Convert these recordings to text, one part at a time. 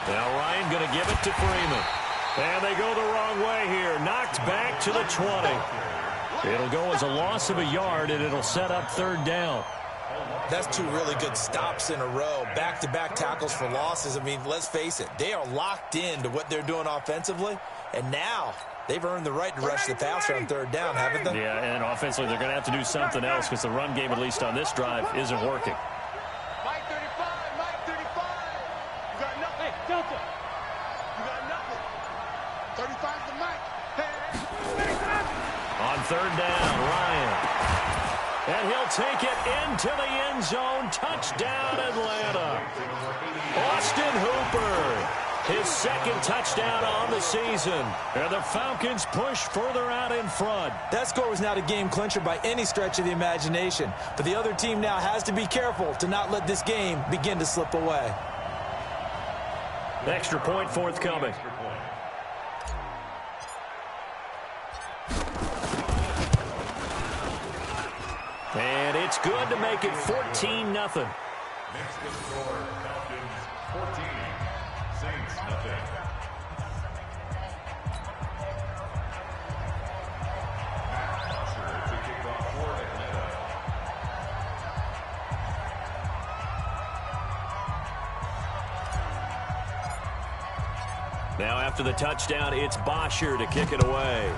Now Ryan going to give it to Freeman. And they go the wrong way here. Knocked back to the 20. It'll go as a loss of a yard, and it'll set up third down. That's two really good stops in a row. Back-to-back tackles for losses. I mean, let's face it, they are locked into what they're doing offensively, and now they've earned the right to rush the passer on third down, haven't they? Yeah, and offensively they're going to have to do something else because the run game, at least on this drive, isn't working. Mike 35, Mike 35. You got nothing. Hey, Delta. You got nothing. 35's the Mike. On third down, Ryan. And he'll take it into the end zone. Touchdown, Atlanta. Austin Hooper, his second touchdown on the season. And the Falcons push further out in front. That score was not a game clincher by any stretch of the imagination. But the other team now has to be careful to not let this game begin to slip away. Extra point forthcoming. And it's good to make it 14-0. Next to score, Falcons 14, Saints nothing. To kick off for Atlanta. Now after the touchdown, it's Bosher to kick it away.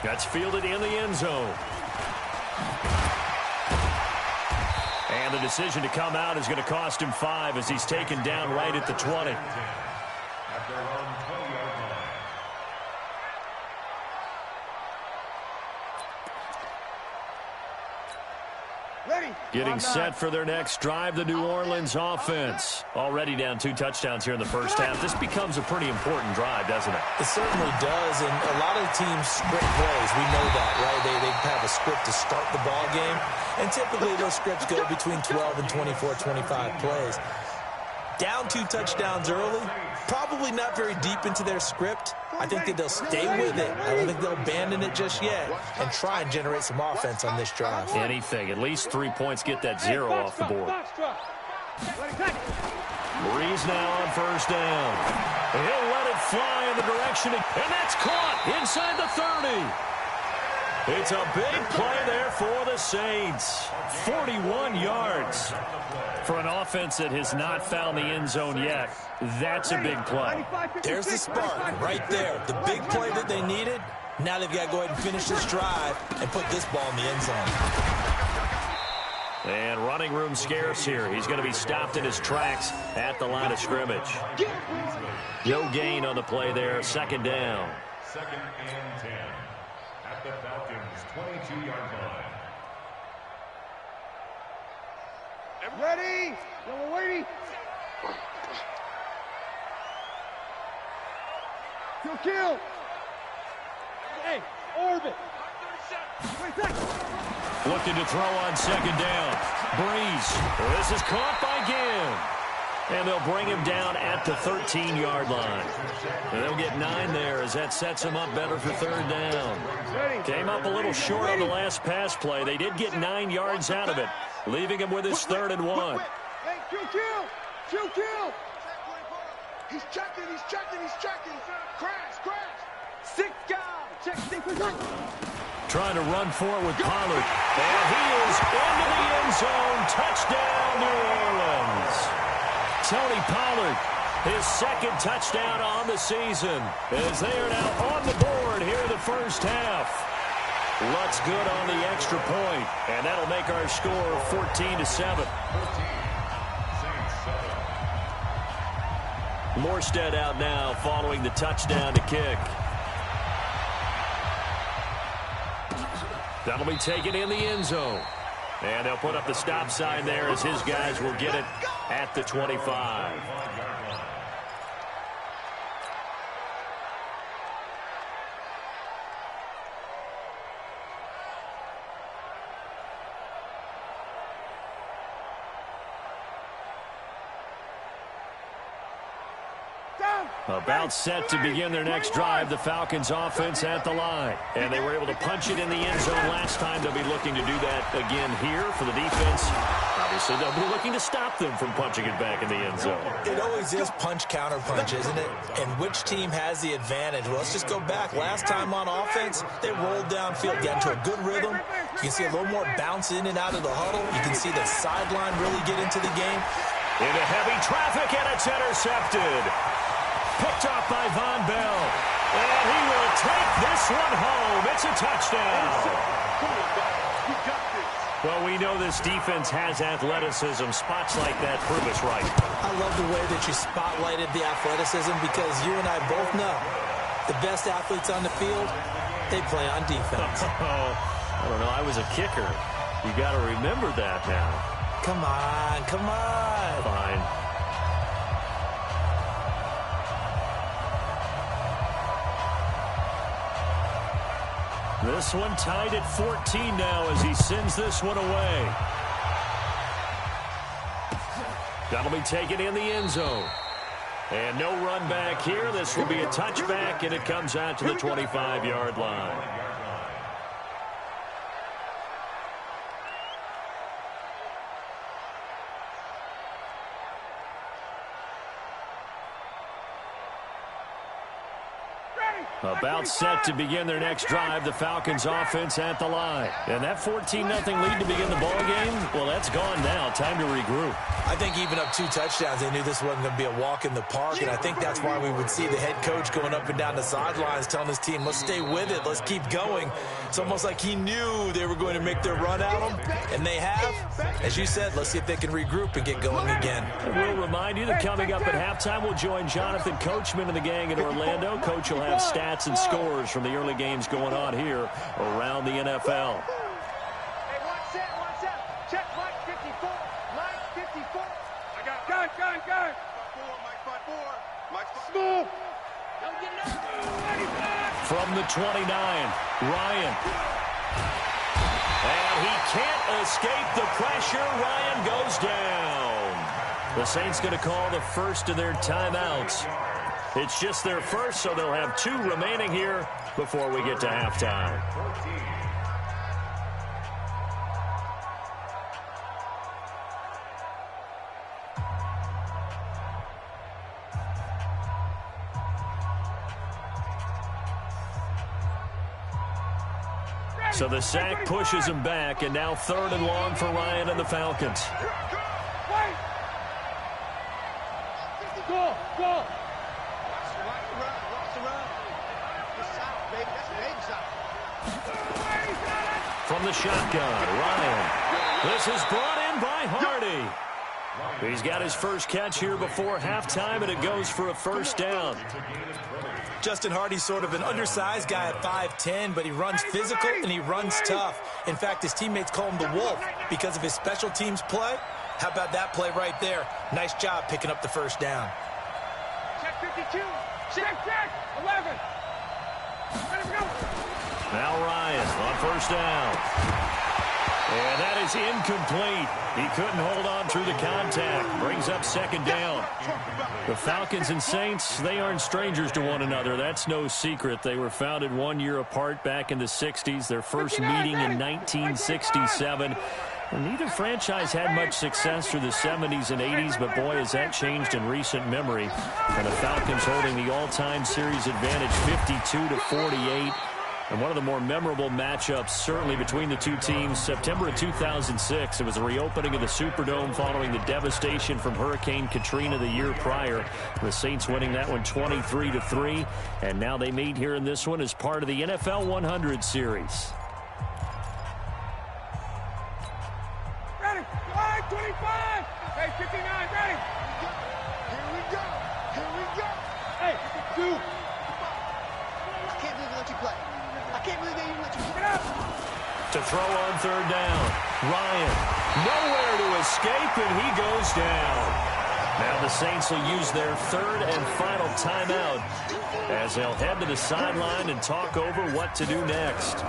That's fielded in the end zone. And the decision to come out is going to cost him 5 as he's taken down right at the 20. At their own 20-yard line. Getting set for their next drive, the New Orleans offense. Already down 2 touchdowns here in the first half. This becomes a pretty important drive, doesn't it? It certainly does, and a lot of teams script plays. We know that, right? They have a script to start the ball game, and typically those scripts go between 12 and 24, 25 plays. Down 2 touchdowns early, probably not very deep into their script. I think that they'll stay with it. I don't think they'll abandon it just yet and try and generate some offense on this drive. Anything. At least 3 points, get that 0 off the board. Breeze now on first down. He'll let it fly in the direction, and that's caught inside the 30. It's a big play there for the Saints. 41 yards. For an offense that has not found the end zone yet, that's a big play. There's the spark right there. The big play that they needed. Now they've got to go ahead and finish this drive and put this ball in the end zone. And running room scarce here. He's going to be stopped in his tracks at the line of scrimmage. No gain on the play there. Second down. Second and 10 at the Falcons' 22-yard line. Ready? No, we're waiting. Kill. Hey, orbit. Looking to throw on second down. Breeze. This is caught by Ginn. And they'll bring him down at the 13-yard line. And they'll get 9 there as that sets him up better for third down. Came up a little short on the last pass play. They did get 9 yards out of it, leaving him with his 3rd and 1. Hey, kill. He's checking. Crash. 6 guys. Check 6 guys. Trying to run forward with Pollard. And he is into the end zone. Touchdown, New Orleans. Tony Pollard, his 2nd touchdown on the season, as they are now on the board here in the first half. Looks good on the extra point, and that'll make our score 14-7. Morstead out now following the touchdown to kick. That'll be taken in the end zone. And they'll put up the stop sign there as his guys will get it at the 25. Down. About set to begin their next drive, the Falcons offense at the line. And they were able to punch it in the end zone last time. They'll be looking to do that again here for the defense. Obviously, they'll be looking to stop them from punching it back in the end zone. It always is punch-counter-punch, isn't it? And which team has the advantage? Well, let's just go back. Last time on offense, they rolled downfield, got into a good rhythm. You can see a little more bounce in and out of the huddle. You can see the sideline really get into the game. Into heavy traffic, and it's intercepted. Picked off by Von Bell. And he will take this one home. It's a touchdown. Well, we know this defense has athleticism. Spots like that prove us right. I love the way that you spotlighted the athleticism because you and I both know the best athletes on the field, they play on defense. I don't know. I was a kicker. You got to remember that now. Come on, come on. Fine. This one tied at 14 now as he sends this one away. That'll be taken in the end zone. And no run back here. This will be a touchback, and it comes out to the 25-yard line. About set to begin their next drive, the Falcons offense at the line. And that 14-0 lead to begin the ball game, well, that's gone now. Time to regroup. I think even up 2 touchdowns, they knew this wasn't going to be a walk in the park, and I think that's why we would see the head coach going up and down the sidelines telling his team, let's stay with it, let's keep going. It's almost like he knew they were going to make their run at him, and they have. As you said, let's see if they can regroup and get going again. And we'll remind you that coming up at halftime, we'll join Jonathan Coachman and the gang in Orlando. Coach will have stats and scores from the early games going on here around the NFL. Hey, one set. Check Mike 54. Mike 54. I got gun. Mike 4. Smooth. Don't get enough. From the 29, Ryan. And he can't escape the pressure. Ryan goes down. The Saints going to call the first of their timeouts. It's just their first, so they'll have 2 remaining here before we get to halftime. So the sack pushes him back, and now 3rd and long for Ryan and the Falcons. Go. From the shotgun, Ryan. This is brought in by Hardy. He's got his first catch here before halftime, and it goes for a first down. Justin Hardy's sort of an undersized guy at 5'10", but he runs physical and he runs tough. In fact, his teammates call him the Wolf because of his special teams play. How about that play right there? Nice job picking up the first down. Check 52. Check 11. Ready to go. Now Ryan on first down. And that is incomplete. He couldn't hold on through the contact. Brings up 2nd down. The Falcons and Saints, they aren't strangers to one another. That's no secret. They were founded 1 year apart back in the 60s. Their first meeting in 1967. And neither franchise had much success through the 70s and 80s, but boy, has that changed in recent memory. And the Falcons holding the all-time series advantage 52-48. And one of the more memorable matchups, certainly between the two teams, September of 2006. It was a reopening of the Superdome following the devastation from Hurricane Katrina the year prior. The Saints winning that one 23-3. And now they meet here in this one as part of the NFL 100 series. Ready. 25. Hey, 59. Ready. Here we go. Hey, 2. I can't believe they let you play. I can't believe they even let you get up. To throw on 3rd down. Ryan, nowhere to escape, and he goes down. Now the Saints will use their 3rd and final timeout as they'll head to the sideline and talk over what to do next.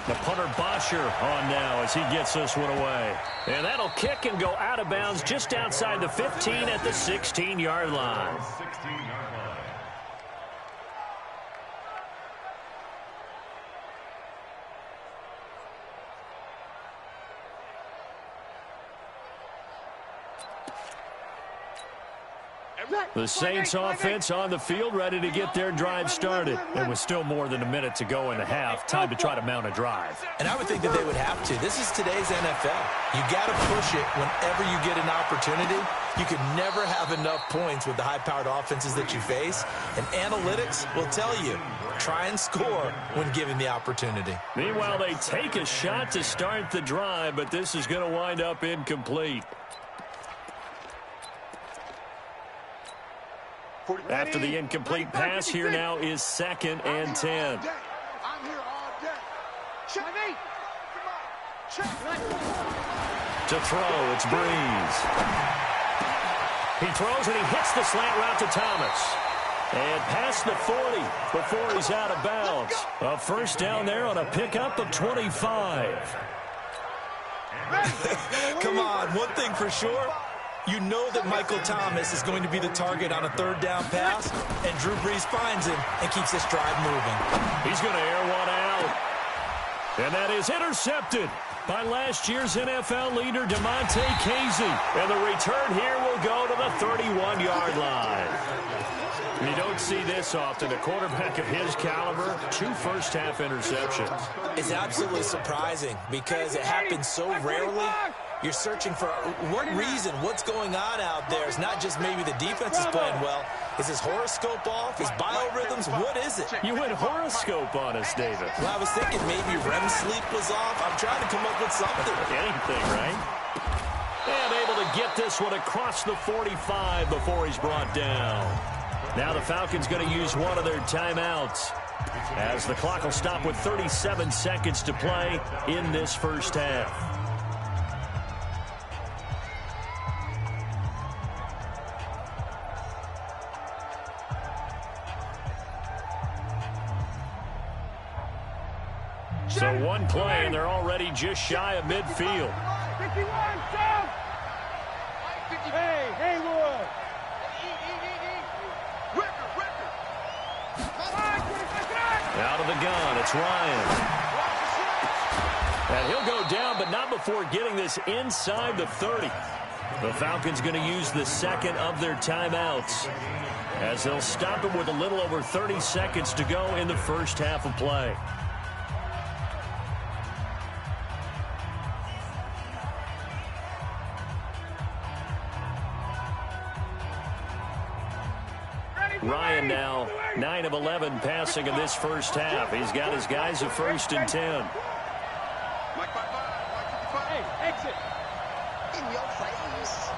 The punter Bosher on now as he gets this one away. And that'll kick and go out of bounds just outside the 15 at the 16-yard line. 16-yard line. The Saints offense on the field, ready to get their drive started. There was still more than a minute to go in the half. Time to try to mount a drive. And I would think that they would have to. This is today's NFL. You got to push it whenever you get an opportunity. You can never have enough points with the high-powered offenses that you face. And analytics will tell you, try and score when given the opportunity. Meanwhile, they take a shot to start the drive, but this is going to wind up incomplete. After the incomplete pass, here now is 2nd and 10. I'm here all day. Check me. To throw, it's Breeze. He throws and he hits the slant route to Thomas. And past the 40 before he's out of bounds. A first down there on a pickup of 25. Come on, one thing for sure. You know that Michael Thomas is going to be the target on a 3rd down pass, and Drew Brees finds him and keeps this drive moving. He's going to air one out. And that is intercepted by last year's NFL leader, DeMonte Casey. And the return here will go to the 31-yard line. You don't see this often. A quarterback of his caliber, 2 first-half interceptions. It's absolutely surprising because it happens so rarely. You're searching for what reason, what's going on out there. It's not just maybe the defense is playing well. Is his horoscope off? His biorhythms? What is it? You went horoscope on us, David. Well, I was thinking maybe REM sleep was off. I'm trying to come up with something. Anything, right? And able to get this one across the 45 before he's brought down. Now the Falcons going to use one of their timeouts as the clock will stop with 37 seconds to play in this first half. So one play, and they're already just shy of midfield. 51, stop! Hey, Haywood! Out of the gun, it's Ryan. And he'll go down, but not before getting this inside the 30. The Falcons going to use the 2nd of their timeouts as they'll stop it with a little over 30 seconds to go in the first half of play. Ryan now 9 of 11 passing in this first half. He's got his guys at 1st and 10. Hey, exit. In your face.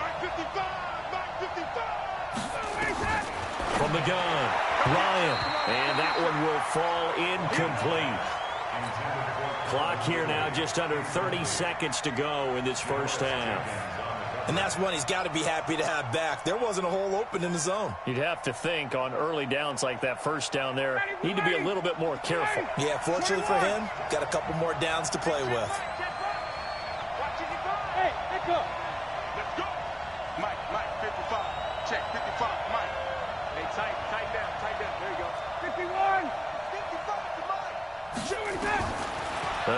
Mark 55, Mark 55. From the gun, Ryan. And that one will fall incomplete. Clock here now just under 30 seconds to go in this first half. And that's one he's got to be happy to have back. There wasn't a hole open in the zone. You'd have to think on early downs like that first down there, need to be a little bit more careful. Yeah, fortunately for him, got a couple more downs to play with. Hey, let's go. Let's go. Mike, 55. Check, 55, Mike. Hey, tight down. There you go. 51. 55 to Mike. Shoot it down.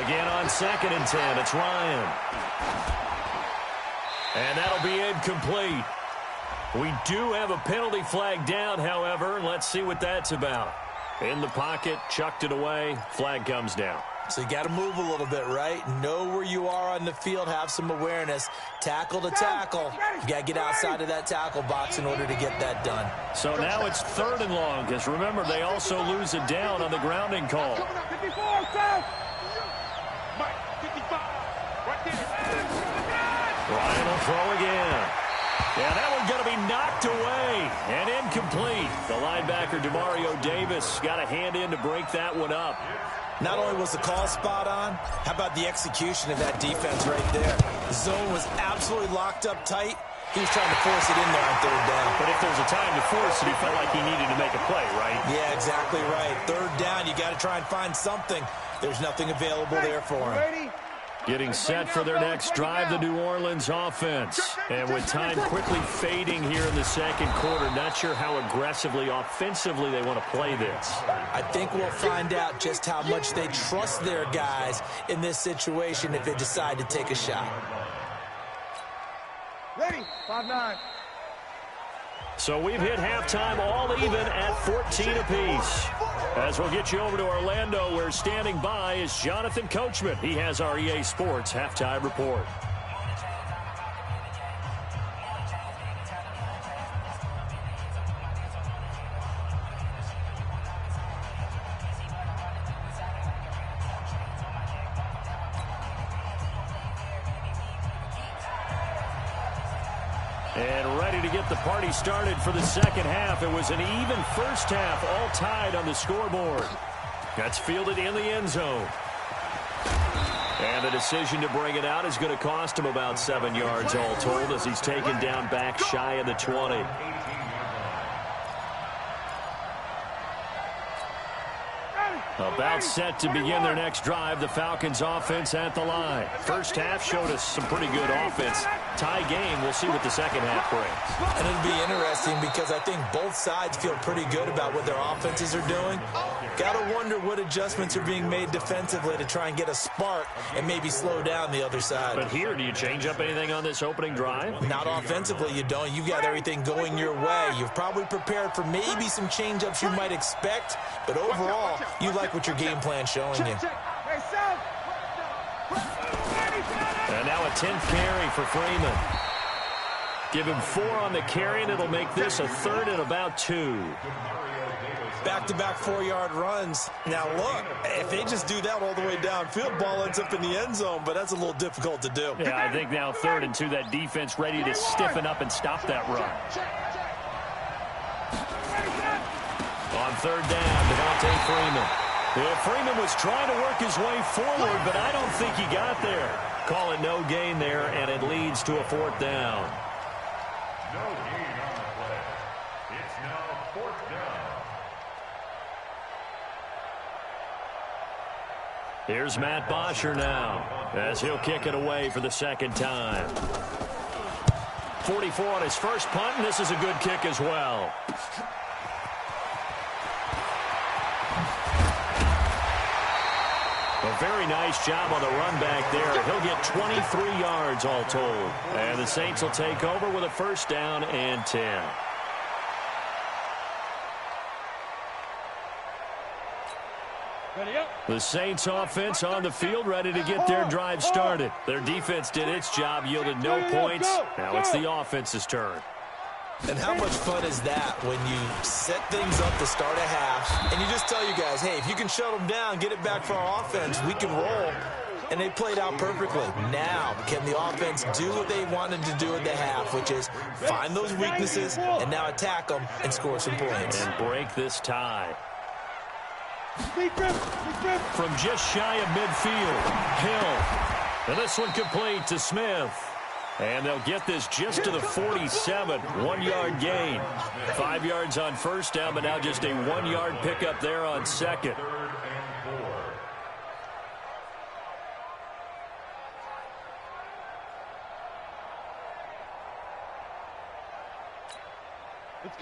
Again on 2nd and 10, it's Ryan. And that'll be incomplete. We do have a penalty flag down, however. Let's see what that's about. In the pocket, chucked it away, flag comes down. So you got to move a little bit, right? Know where you are on the field, have some awareness. Tackle to tackle. You got to get outside of that tackle box in order to get that done. So now it's 3rd and long, because remember, they also lose it down on the grounding call. 54, south. Mike, 55. Right there. Ryan will throw again. Yeah, that one's going to be knocked away and incomplete. The linebacker, Demario Davis, got a hand in to break that one up. Not only was the call spot on, how about the execution of that defense right there? The zone was absolutely locked up tight. He was trying to force it in there on third down. But if there's a time to force it, he felt like he needed to make a play, right? Yeah, exactly right. Third down, you got to try and find something. There's nothing available there for him. Getting set for their next drive, the New Orleans offense. And with time quickly fading here in the second quarter, not sure how aggressively, offensively they want to play this. I think we'll find out just how much they trust their guys in this situation if they decide to take a shot. Ready, 5-9. So we've hit halftime all even at 14 apiece. As we'll get you over to Orlando, where standing by is Jonathan Coachman. He has our EA Sports halftime report. And ready to get the party started for the second half. It was an even first half, all tied on the scoreboard. That's fielded in the end zone. And the decision to bring it out is going to cost him about 7 yards all told, as he's taken down back shy of the 20. About set to begin their next drive, the Falcons offense at the line. First half showed us some pretty good offense. Tie game, we'll see what the second half brings. And it'll be interesting because I think both sides feel pretty good about what their offenses are doing. Got to wonder what adjustments are being made defensively to try and get a spark and maybe slow down the other side. But here, do you change up anything on this opening drive? Not offensively, you don't. You've got everything going your way. You've probably prepared for maybe some change-ups you might expect, but overall, you like what your game plan's showing you. And now a 10th carry for Freeman. Give him 4 on the carry, and it'll make this a 3rd and about 2. Back-to-back 4-yard runs. Now, look, if they just do that all the way downfield, ball ends up in the end zone, but that's a little difficult to do. Yeah, I think now 3rd and 2, that defense ready to stiffen up and stop that run. On 3rd down, Devontae Freeman. Yeah, Freeman was trying to work his way forward, but I don't think he got there. Call it no gain there, and it leads to a 4th down. No gain on the play. It's now 4th down. Here's Matt Bosher now, as he'll kick it away for the second time. 44 on his first punt, and this is a good kick as well. A very nice job on the run back there. He'll get 23 yards all told. And the Saints will take over with a 1st down and 10. The Saints offense on the field, ready to get their drive started. Their defense did its job, yielded no points. Now it's the offense's turn. And how much fun is that when you set things up to start a half and you just tell you guys, hey, if you can shut them down, get it back for our offense, we can roll. And they played out perfectly. Now, can the offense do what they wanted to do at the half, which is find those weaknesses and now attack them and score some points. And break this tie. From just shy of midfield, Hill. And this one complete to Smith. And they'll get this just to the 47, 1-yard gain. 5 yards on 1st down, but now just a 1-yard pickup there on 2nd.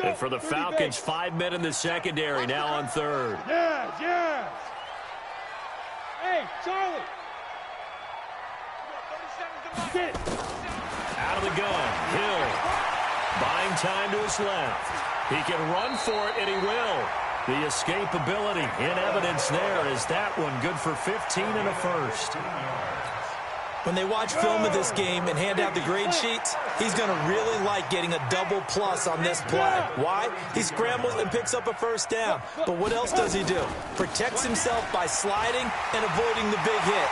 And for the Falcons, 5 men in the secondary, now on 3rd. Yes. Hey, Charlie. Out of the gun, Hill. Buying time to his left. He can run for it, and he will. The escapability in evidence there. Is that one good for 15 and a 1st? When they watch film of this game and hand out the grade sheets, he's going to really like getting a double plus on this play. Why? He scrambles and picks up a 1st down. But what else does he do? Protects himself by sliding and avoiding the big hit.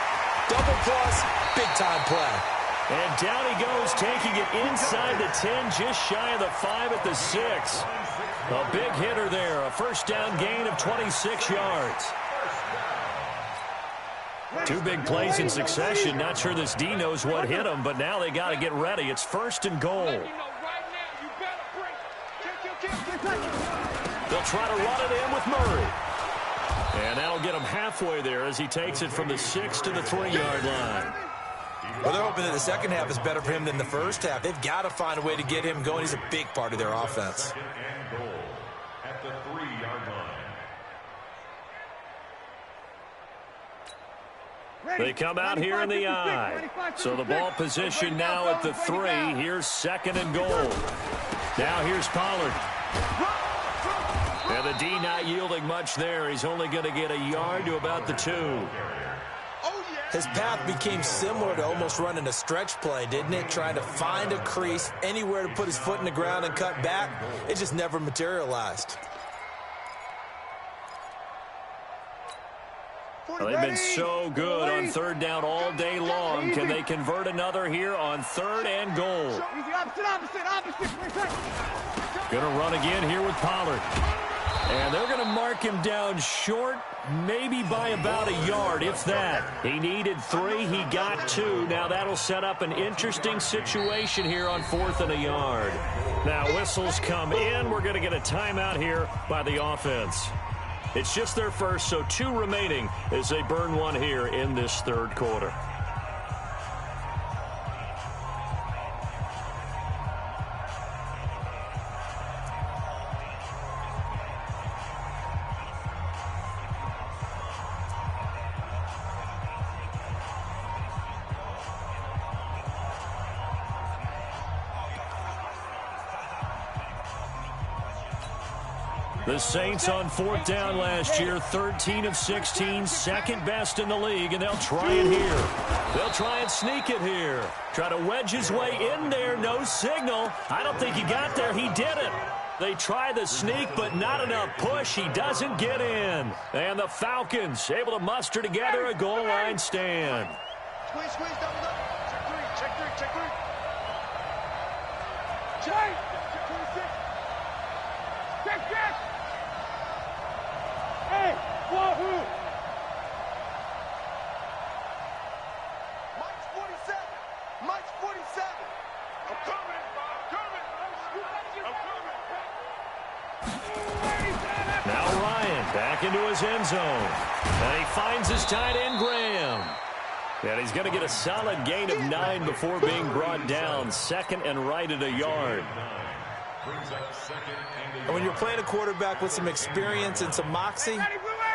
Double plus, big-time play. And down he goes, taking it inside the 10, just shy of the 5 at the 6. A big hitter there, a 1st down gain of 26 yards. 2 big plays in succession. Not sure this D knows what hit him, but now they got to get ready. It's 1st and goal. try to run it in with Murray. And that'll get him halfway there as he takes it from the 6 to the 3-yard line. Well, they're hoping that the second half is better for him than the first half. They've got to find a way to get him going. He's a big part of their offense. Second and goal at the 3-yard line. They come out here in the I. So the ball position now at the 3. Here's second and goal. Now here's Pollard. And the D not yielding much there. He's only going to get a yard to about the 2. His path became similar to almost running a stretch play, didn't it? Trying to find a crease, anywhere to put his foot in the ground and cut back. It just never materialized. Well, they've been so good on third down all day long. Can they convert another here on third and goal? Going to run again here with Pollard. And they're going to mark him down short, maybe by about a yard, if that. He needed 3. He got 2. Now that'll set up an interesting situation here on 4th and a yard. Now whistles come in. We're going to get a timeout here by the offense. It's just their first, so 2 remaining as they burn one here in this third quarter. The Saints on 4th down last year, 13 of 16, second best in the league, and they'll try it here. They'll try and sneak it here. Try to wedge his way in there, no signal. I don't think he got there. He did it. They try the sneak, but not enough push. He doesn't get in. And the Falcons able to muster together a goal line stand. Squeeze, double up. Check 3. Check 26. Check. Hey, wahoo! Mike's 47. I'm coming. Now Ryan back into his end zone. And he finds his tight end, Graham. And he's going to get a solid gain of 9 before being brought down. Second and right at a yard. And when you're playing a quarterback with some experience and some moxie,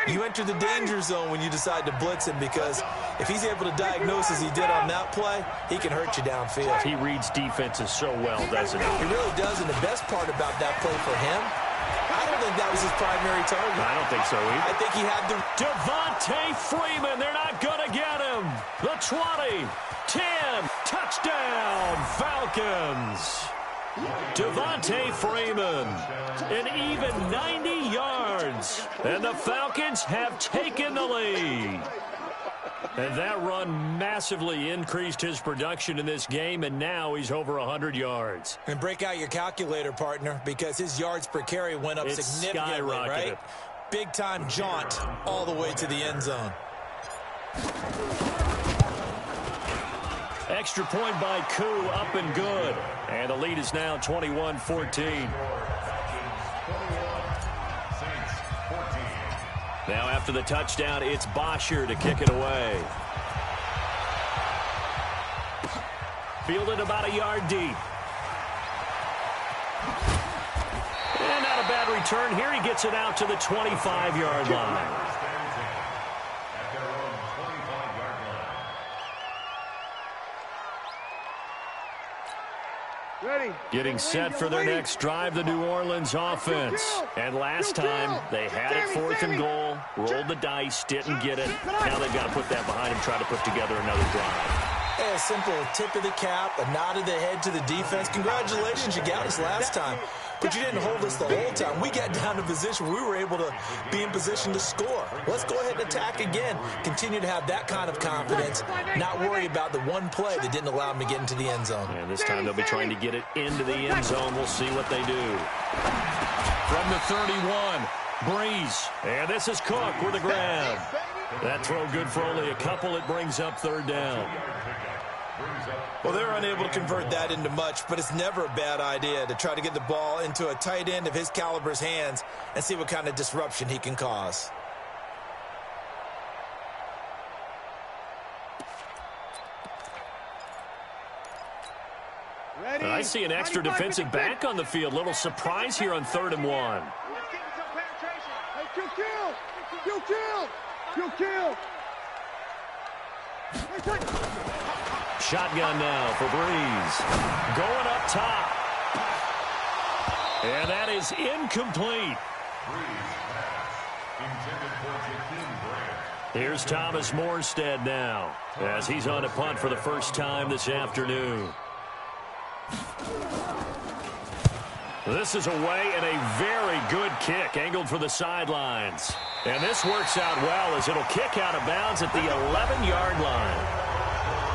you enter the danger zone when you decide to blitz him, because if he's able to diagnose as he did on that play, he can hurt you downfield. He reads defenses so well, doesn't he? He really does, and the best part about that play for him, I don't think that was his primary target. I don't think so either. I think he had the... Devontae Freeman, they're not going to get him. The 20, 10, touchdown, Falcons. Devontae Freeman, an even 90 yards, and the Falcons have taken the lead. And that run massively increased his production in this game, and now he's over 100 yards. And break out your calculator, partner, because his yards per carry went up significantly, right? Big-time jaunt all the way to the end zone. Extra point by Koo, up and good. And the lead is now 21-14. Now after the touchdown, it's Bosher to kick it away. Fielded about a yard deep. And not a bad return here. He gets it out to the 25-yard line. Getting set for their next drive, the New Orleans offense. And last time, they had it 4th and goal, rolled the dice, didn't get it. Now they've got to put that behind them, try to put together another drive. A simple tip of the cap, a nod of the head to the defense. Congratulations, you got us last time, but you didn't hold us the whole time. We got down to position where we were able to be in position to score. Let's go ahead and attack again. Continue to have that kind of confidence, not worry about the one play that didn't allow them to get into the end zone. And this time they'll be trying to get it into the end zone. We'll see what they do. From the 31, Breeze. And this is Cook with a grab. That throw good for only a couple. It brings up 3rd down. Well, they're unable to convert that into much, but it's never a bad idea to try to get the ball into a tight end of his caliber's hands and see what kind of disruption he can cause. And I see an extra defensive back on the field. Little surprise here on 3rd and 1. Shotgun now for Breeze. Going up top. And that is incomplete. Here's Thomas Morstead now as he's on a punt for the first time this afternoon. This is away and a very good kick angled for the sidelines. And this works out well as it'll kick out of bounds at the 11-yard line.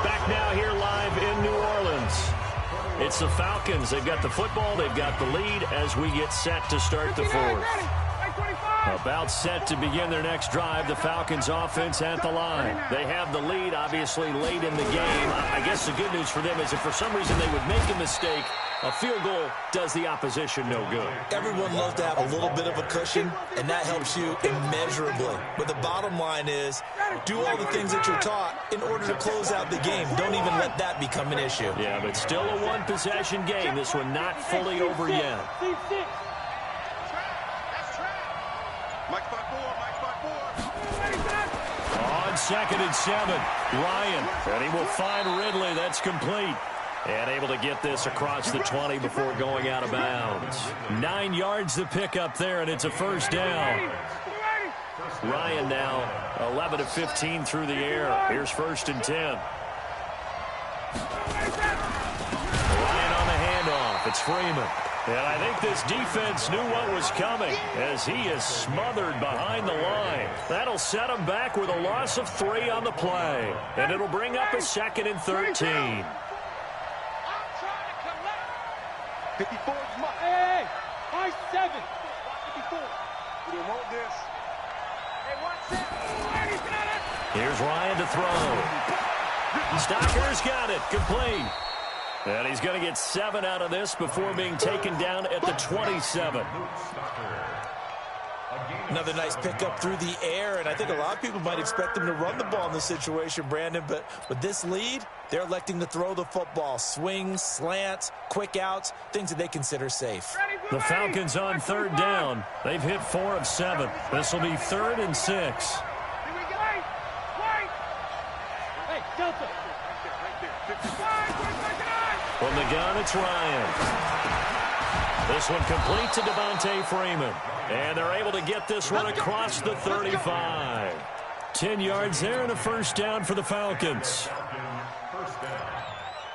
Back now here live in New Orleans. It's the Falcons. They've got the football. They've got the lead as we get set to start the 4th. About set to begin their next drive, the Falcons offense at the line. They have the lead, obviously, late in the game. I guess the good news for them is if for some reason they would make a mistake, a field goal does the opposition no good. Everyone loves to have a little bit of a cushion, and that helps you immeasurably. But the bottom line is, do all the things that you're taught in order to close out the game. Don't even let that become an issue. Yeah, but still a one-possession game. This one not fully over yet. On 2nd and 7, Ryan, and he will find Ridley. That's complete. And able to get this across the 20 before going out of bounds. 9 yards to pick up there, and it's a first down. Ryan now 11 of 15 through the air. Here's 1st and 10. Ryan on the handoff. It's Freeman. And I think this defense knew what was coming as he is smothered behind the line. That'll set him back with a loss of 3 on the play. And it'll bring up a 2nd and 13. 54 is my. Hey, 5-7. 54. We don't want this. Hey, watch that. Here's Ryan to throw. Stocker's got it. Complete. And he's going to get 7 out of this before being taken down at the 27. Another nice pickup through the air, and I think a lot of people might expect him to run the ball in this situation, Brandon, but with this lead, they're electing to throw the football. Swings, slants, quick outs, things that they consider safe. The Falcons on 3rd down. They've hit 4 of 7. This will be 3rd and 6. Hey, Delta. From the gun, it's Ryan. This one complete to Devontae Freeman. And they're able to get this one across the 35. 10 yards there and a first down for the Falcons.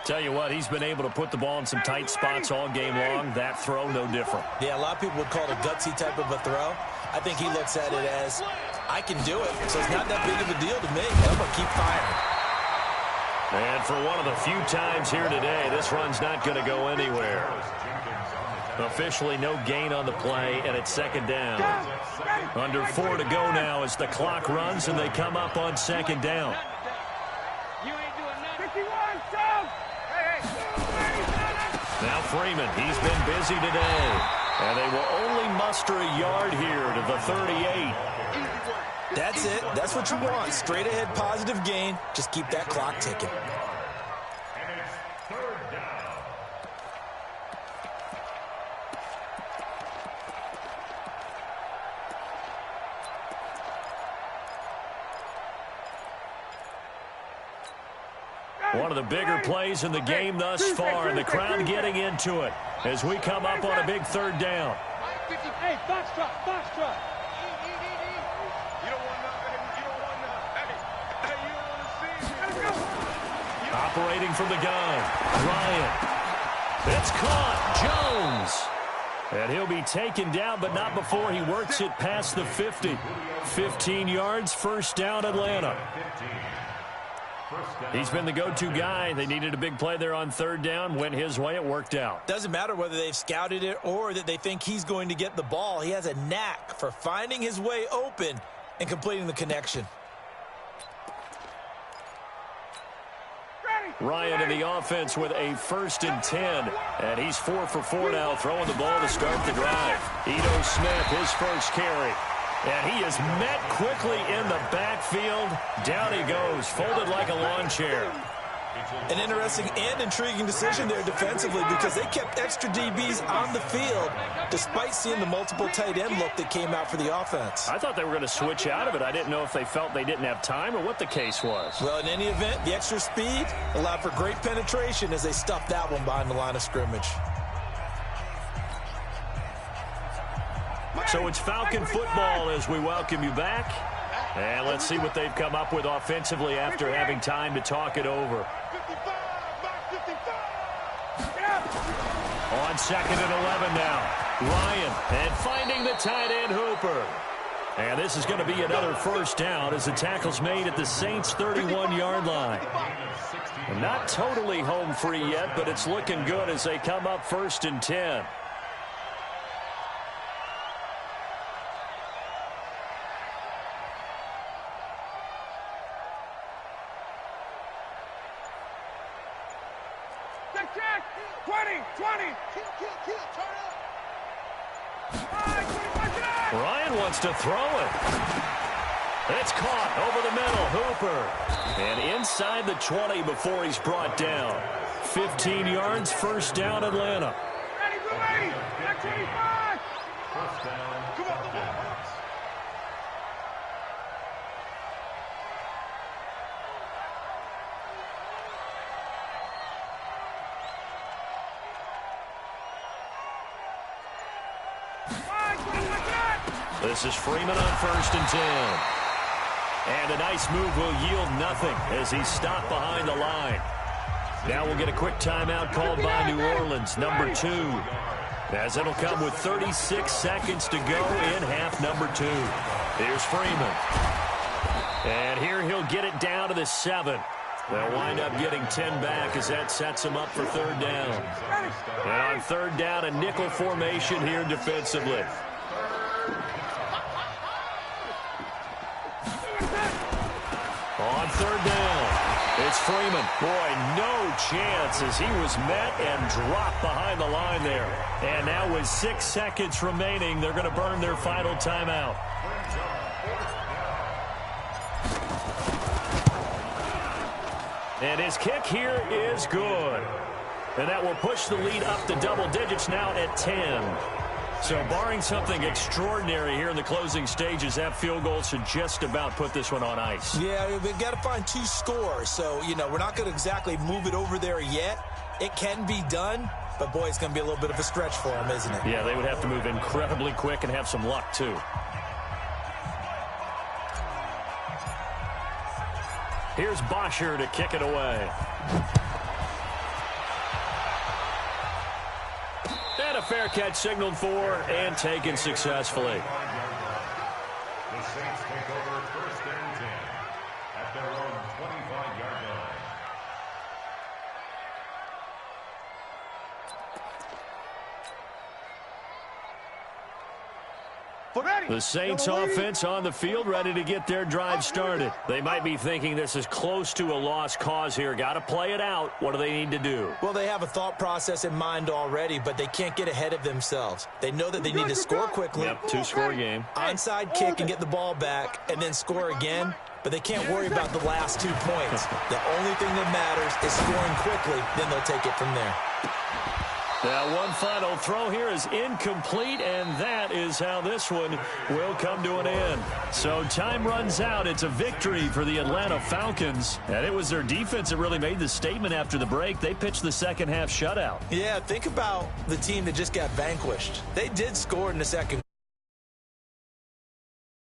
Tell you what, he's been able to put the ball in some tight spots all game long. That throw, no different. Yeah, a lot of people would call it a gutsy type of a throw. I think he looks at it as, I can do it, so it's not that big of a deal to me. I'm going to keep firing. And for one of the few times here today, this run's not going to go anywhere. Officially no gain on the play, and it's 2nd down. Under 4 to go now as the clock runs, and they come up on 2nd down. Now Freeman, he's been busy today. And they will only muster a yard here to the 38. That's it. That's what you want. Straight ahead positive gain. Just keep that clock ticking. One of the bigger plays in the game thus far, and the crowd getting into it as we come up on a big 3rd down. Hey, foxtrot, foxtrot. Operating from the gun, Ryan. It's caught, Jones. And he'll be taken down, but not before he works it past the 50. 15 yards, first down, Atlanta. He's been the go-to guy. They needed a big play there on 3rd down. Went his way. It worked out. Doesn't matter whether they've scouted it or that they think he's going to get the ball. He has a knack for finding his way open and completing the connection. Ryan in the offense with a 1st and 10. And he's 4 for 4 now, throwing the ball to start the drive. Ito Smith, his first carry. And he is met quickly in the backfield. Down he goes, folded like a lawn chair. An interesting and intriguing decision there defensively because they kept extra DBs on the field despite seeing the multiple tight end look that came out for the offense. I thought they were going to switch out of it. I didn't know if they felt they didn't have time or what the case was. Well, in any event, the extra speed allowed for great penetration as they stuffed that one behind the line of scrimmage. So it's Falcon football as we welcome you back. And let's see what they've come up with offensively after having time to talk it over. On 2nd and 11 now. Ryan, and finding the tight end Hooper. And this is going to be another first down as the tackle's made at the Saints' 31-yard line. And not totally home free yet, but it's looking good as they come up 1st and 10. Check, 20, Ryan wants to throw it. It's caught over the middle. Hooper. And inside the 20 before he's brought down. 15 yards, first down, Atlanta. Ready, go ready. Back 25. First down. Come on, the Falcons. This is Freeman on 1st and 10. And a nice move will yield nothing as he's stopped behind the line. Now we'll get a quick timeout called by New Orleans, number 2. As it'll come with 36 seconds to go in half number 2. Here's Freeman. And here he'll get it down to the 7. They'll wind up getting 10 back as that sets them up for 3rd down. And on 3rd down, a nickel formation here defensively. On 3rd down, it's Freeman. Boy, no chance as he was met and dropped behind the line there. And now with 6 seconds remaining, they're going to burn their final timeout. And his kick here is good. And that will push the lead up to double digits now at 10. So barring something extraordinary here in the closing stages, that field goal should just about put this one on ice. Yeah, we've got to find 2 scores. So, you know, we're not going to exactly move it over there yet. It can be done, but, boy, it's going to be a little bit of a stretch for them, isn't it? Yeah, they would have to move incredibly quick and have some luck, too. Here's Bosher to kick it away. And a fair catch signaled for and taken successfully. The Saints take over 1st and 10 at their own 25-yard line. The Saints offense on the field ready to get their drive started. They might be thinking this is close to a lost cause here. Got to play it out. What do they need to do? Well, they have a thought process in mind already, but they can't get ahead of themselves. They know that they need to score quickly. Yep, 2-score game. Onside kick and get the ball back and then score again. But they can't worry about the last 2 points. The only thing that matters is scoring quickly. Then they'll take it from there. Now one final throw here is incomplete, and that is how this one will come to an end. So time runs out. It's a victory for the Atlanta Falcons, and it was their defense that really made the statement after the break. They pitched the second half shutout. Yeah, think about the team that just got vanquished. They did score in the second